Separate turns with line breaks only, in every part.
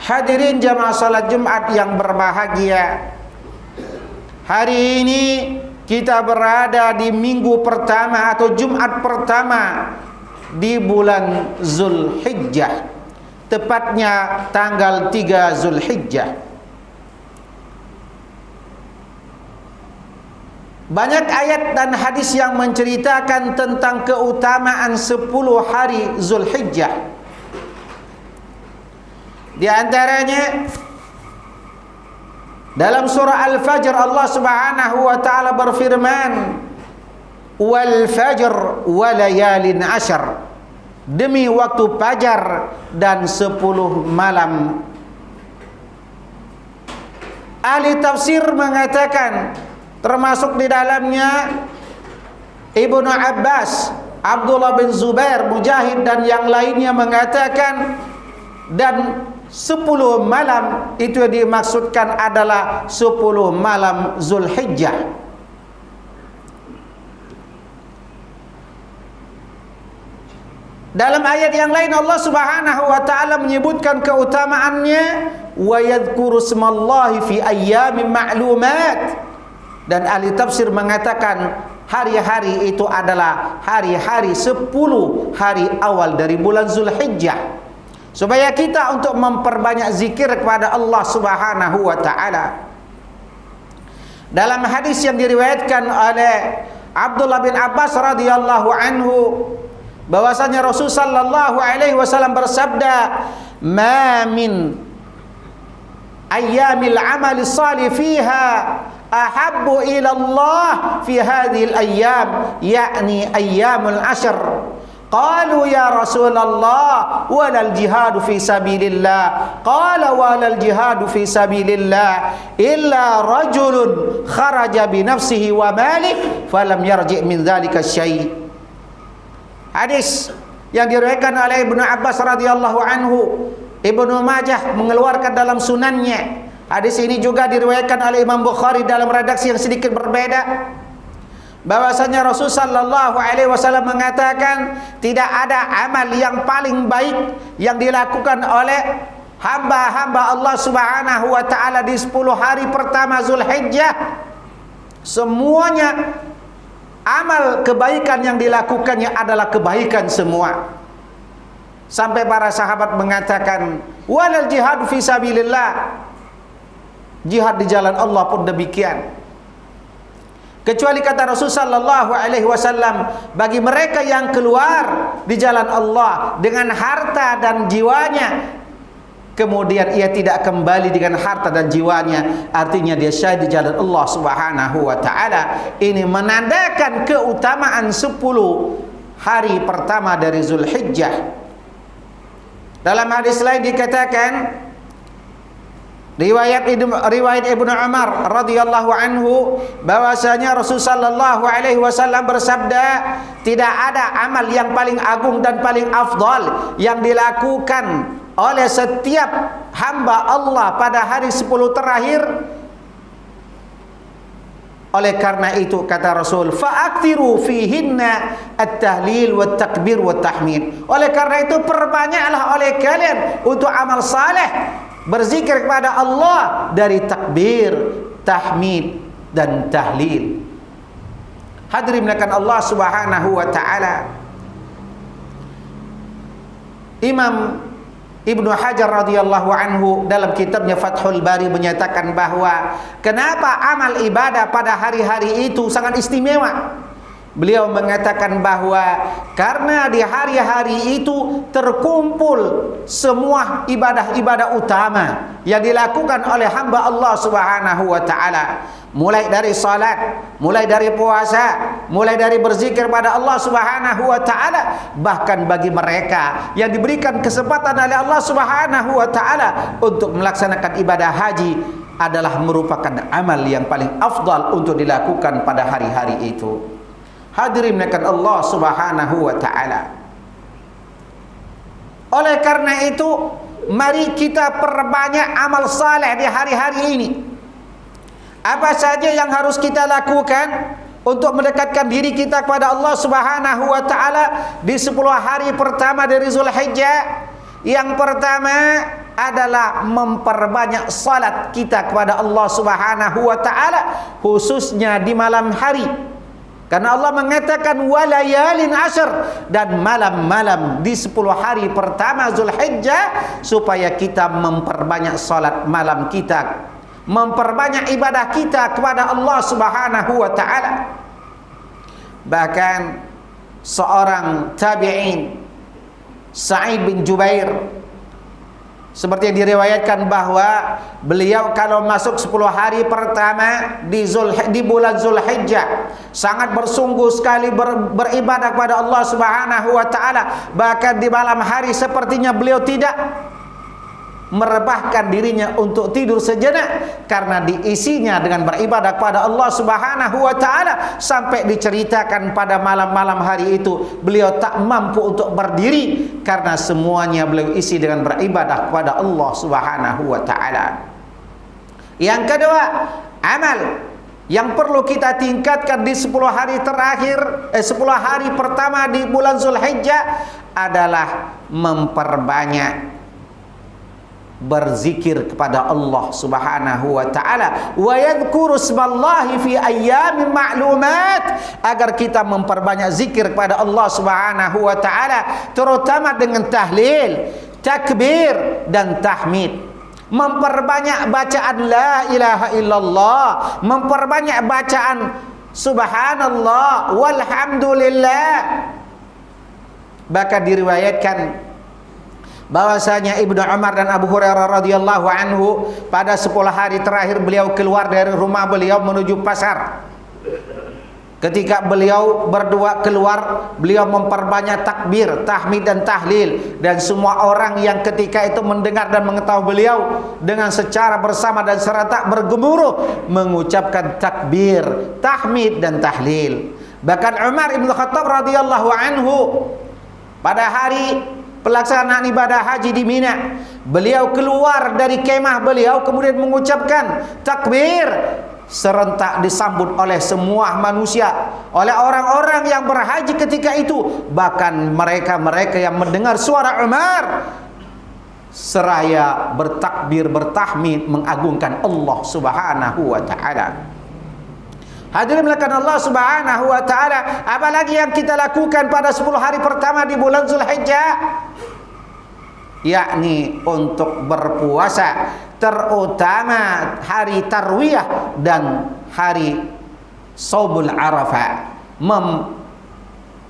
Hadirin jamaah salat Jumat yang berbahagia, hari ini kita berada di minggu pertama atau Jumat pertama di bulan Zulhijjah, tepatnya tanggal 3 Zulhijjah. Banyak ayat dan hadis yang menceritakan tentang keutamaan 10 hari Zulhijjah. Di antaranya dalam surah Al-Fajr Allah Subhanahu wa taala berfirman, "Wal fajr wa layalin ashar." Demi waktu fajar dan 10 malam. Ahli tafsir mengatakan, termasuk di dalamnya Ibnu Abbas, Abdullah bin Zubair, Mujahid dan yang lainnya mengatakan, dan 10 malam itu dimaksudkan adalah 10 malam Zulhijjah. Dalam ayat yang lain Allah Subhanahu wa taala menyebutkan keutamaannya, wa yadhkuru smallahi fi ayyamin ma'lumat. Dan ahli tafsir mengatakan hari-hari itu adalah hari-hari 10 hari awal dari bulan Zulhijjah, supaya kita untuk memperbanyak zikir kepada Allah Subhanahu wa taala. Dalam hadis yang diriwayatkan oleh Abdullah bin Abbas radhiyallahu anhu, bahwasanya Rasul sallallahu alaihi wasallam bersabda, "Ma min ayyamil amali shalih fiha ahabbu ila Allah fi hadhihi al-ayyam, yakni ayyamul ashr." Qalu ya Rasulullah walal jihadu fi sabilillah. Qala walal jihadu fi sabilillah illa rajulun kharaja bi nafsihi wa malihi falam yarji' min dzalika syai'. Hadis yang diriwayatkan oleh Ibnu Abbas radhiyallahu anhu, Ibnu Majah mengeluarkan dalam sunannya. Hadis ini juga diriwayatkan oleh Imam Bukhari dalam redaksi yang sedikit berbeda, bahwasanya Rasul sallallahu alaihi wasallam mengatakan, tidak ada amal yang paling baik yang dilakukan oleh hamba-hamba Allah Subhanahu wa taala di 10 hari pertama Zulhijjah. Semuanya amal kebaikan yang dilakukannya adalah kebaikan semua. Sampai para sahabat mengatakan, walal jihad fi sabilillah, jihad di jalan Allah pun demikian. Kecuali kata Rasul sallallahu alaihi wasallam, bagi mereka yang keluar di jalan Allah dengan harta dan jiwanya, kemudian ia tidak kembali dengan harta dan jiwanya, artinya dia syahid di jalan Allah Subhanahu wa taala. Ini menandakan keutamaan 10 hari pertama dari Zulhijjah. Dalam hadis lain dikatakan, riwayat Ibnu Umar radhiyallahu anhu, bahwasanya Rasul sallallahu alaihi wasallam bersabda, tidak ada amal yang paling agung dan paling afdal yang dilakukan oleh setiap hamba Allah pada hari 10 terakhir. Oleh karena itu kata Rasul, fa'aktiru fihinna at-tahlil wa takbir wa tahmid. Oleh karena itu perbanyaklah oleh kalian untuk amal saleh, berzikir kepada Allah dari takbir, tahmid dan tahlil. Hadirin melakukan Allah Subhanahu wa taala. Imam Ibnu Hajar radhiyallahu anhu dalam kitabnya Fathul Bari menyatakan bahwa kenapa amal ibadah pada hari-hari itu sangat istimewa. Beliau mengatakan bahwa karena di hari-hari itu terkumpul semua ibadah-ibadah utama yang dilakukan oleh hamba Allah Subhanahu wa taala, mulai dari salat, mulai dari puasa, mulai dari berzikir pada Allah Subhanahu wa taala. Bahkan bagi mereka yang diberikan kesempatan oleh Allah Subhanahu wa taala untuk melaksanakan ibadah haji adalah merupakan amal yang paling afdal untuk dilakukan pada hari-hari itu. Hadirin melakukan Allah Subhanahu wa taala. Oleh karena itu, mari kita perbanyak amal saleh di hari-hari ini. Apa saja yang harus kita lakukan untuk mendekatkan diri kita kepada Allah Subhanahu wa taala di 10 hari pertama dari Zulhijjah? Yang pertama, adalah memperbanyak salat kita kepada Allah Subhanahu wa taala, khususnya di malam hari. Karena Allah mengatakan walayalin ashr, dan malam-malam di 10 hari pertama Zulhijjah, supaya kita memperbanyak salat malam kita, memperbanyak ibadah kita kepada Allah Subhanahu wa taala. Bahkan seorang tabi'in, Sa'id bin Jubair, seperti yang diriwayatkan bahwa beliau kalau masuk 10 hari pertama di bulan Zulhijjah sangat bersungguh sekali beribadah kepada Allah Subhanahu wa taala. Bahkan di malam hari sepertinya beliau tidak merebahkan dirinya untuk tidur sejenak, karena diisinya dengan beribadah kepada Allah Subhanahu wa taala, sampai diceritakan pada malam-malam hari itu beliau tak mampu untuk berdiri karena semuanya beliau isi dengan beribadah kepada Allah Subhanahu wa taala. Yang kedua, amal yang perlu kita tingkatkan di 10 hari terakhir 10 hari pertama di bulan Zulhijjah adalah memperbanyak berzikir kepada Allah Subhanahu wa taala, wa yadhkuru ismallahi fi ayyamin ma'lumat, agar kita memperbanyak zikir kepada Allah Subhanahu wa taala, terutama dengan tahlil, takbir dan tahmid. Memperbanyak bacaan la ilaha illallah, memperbanyak bacaan subhanallah walhamdulillah. Bahkan diriwayatkan bahwasanya Ibnu Umar dan Abu Hurairah radhiyallahu anhu pada 10 hari terakhir beliau keluar dari rumah beliau menuju pasar. Ketika beliau berdua keluar, beliau memperbanyak takbir, tahmid dan tahlil, dan semua orang yang ketika itu mendengar dan mengetahui beliau dengan secara bersama dan serentak bergemuruh mengucapkan takbir, tahmid dan tahlil. Bahkan Umar bin Khattab radhiyallahu anhu pada hari pelaksanaan ibadah haji di Mina, beliau keluar dari kemah beliau kemudian mengucapkan takbir, serentak disambut oleh semua manusia, oleh orang-orang yang berhaji ketika itu. Bahkan mereka-mereka yang mendengar suara Umar seraya bertakbir, bertahmid, mengagungkan Allah Subhanahu wa taala. Hadirin melakukan Allah Subhanahu wa taala, apalagi yang kita lakukan pada 10 hari pertama di bulan Zulhijjah, yakni untuk berpuasa, terutama hari tarwiyah dan hari Shaumul Arafah.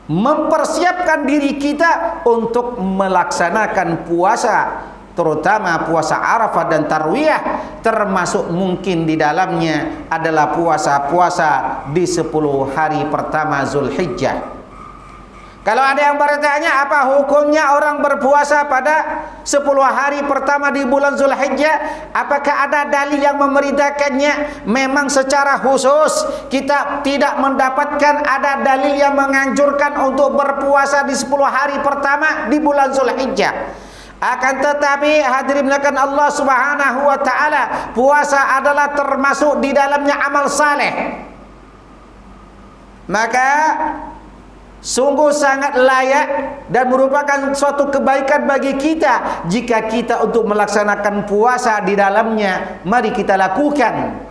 Mempersiapkan diri kita untuk melaksanakan puasa, terutama puasa Arafah dan Tarwiyah, termasuk mungkin di dalamnya adalah puasa-puasa di 10 hari pertama Zulhijjah. Kalau ada yang bertanya apa hukumnya orang berpuasa pada 10 hari pertama di bulan Zulhijjah, apakah ada dalil yang memerintahkannya? Memang secara khusus kita tidak mendapatkan ada dalil yang menganjurkan untuk berpuasa di 10 hari pertama di bulan Zulhijjah. Akan tetapi hadirin melakukan Allah Subhanahu wa taala, puasa adalah termasuk di dalamnya amal saleh. Maka sungguh sangat layak dan merupakan suatu kebaikan bagi kita jika kita untuk melaksanakan puasa di dalamnya, mari kita lakukan.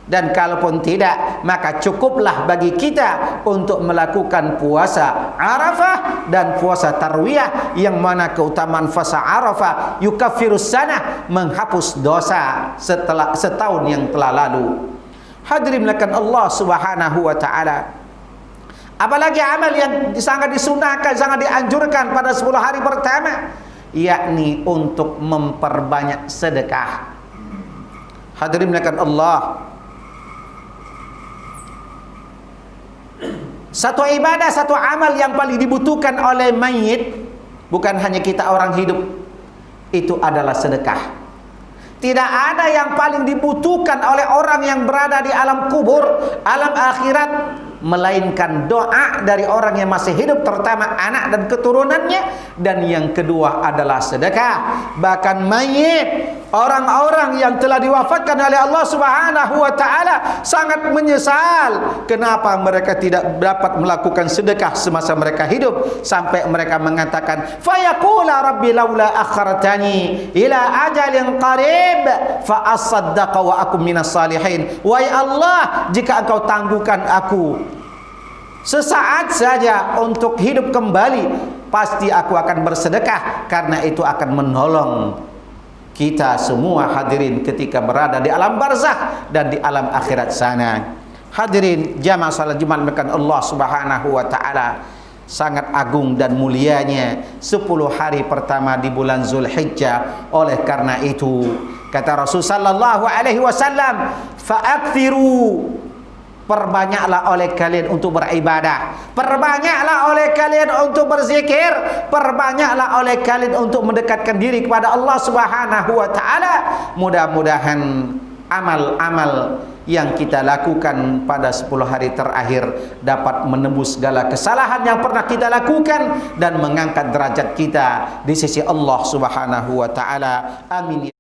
Dan kalaupun tidak, maka cukuplah bagi kita untuk melakukan puasa Arafah dan puasa Tarwiyah, yang mana keutamaan puasa Arafah yukaffirus sanah, menghapus dosa setelah setahun yang telah lalu. Hadirin melakukan Allah Subhanahu wa taala, apalagi amal yang sangat disunahkan, sangat dianjurkan pada 10 hari pertama, yakni untuk memperbanyak sedekah. Hadirin melakukan Allah, satu ibadah, satu amal yang paling dibutuhkan oleh mayit, bukan hanya kita orang hidup, itu adalah sedekah. Tidak ada yang paling dibutuhkan oleh orang yang berada di alam kubur, alam akhirat, melainkan doa dari orang yang masih hidup, terutama anak dan keturunannya. Dan yang kedua adalah sedekah. Bahkan mayit, Orang-orang yang telah diwafatkan oleh Allah Subhanahu wa taala sangat menyesal kenapa mereka tidak dapat melakukan sedekah semasa mereka hidup, sampai mereka mengatakan fayaqula rabbi laula akhartani ila ajalin qarib fa asaddaqa wa akum minas salihin. Wahai Allah, jika engkau tangguhkan aku sesaat saja untuk hidup kembali, pasti aku akan bersedekah, karena itu akan menolong kita semua hadirin ketika berada di alam barzakh dan di alam akhirat sana. Hadirin jamaah salat Jumat mekan Allah Subhanahu wa taala, sangat agung dan mulianya 10 hari pertama di bulan Zulhijjah. Oleh karena itu kata Rasul sallallahu alaihi wasallam, fa'akthiru, perbanyaklah oleh kalian untuk beribadah, perbanyaklah oleh kalian untuk berzikir, perbanyaklah oleh kalian untuk mendekatkan diri kepada Allah Subhanahu wa taala. Mudah-mudahan amal-amal yang kita lakukan pada 10 hari terakhir dapat menembus segala kesalahan yang pernah kita lakukan dan mengangkat derajat kita di sisi Allah Subhanahu wa taala. Amin.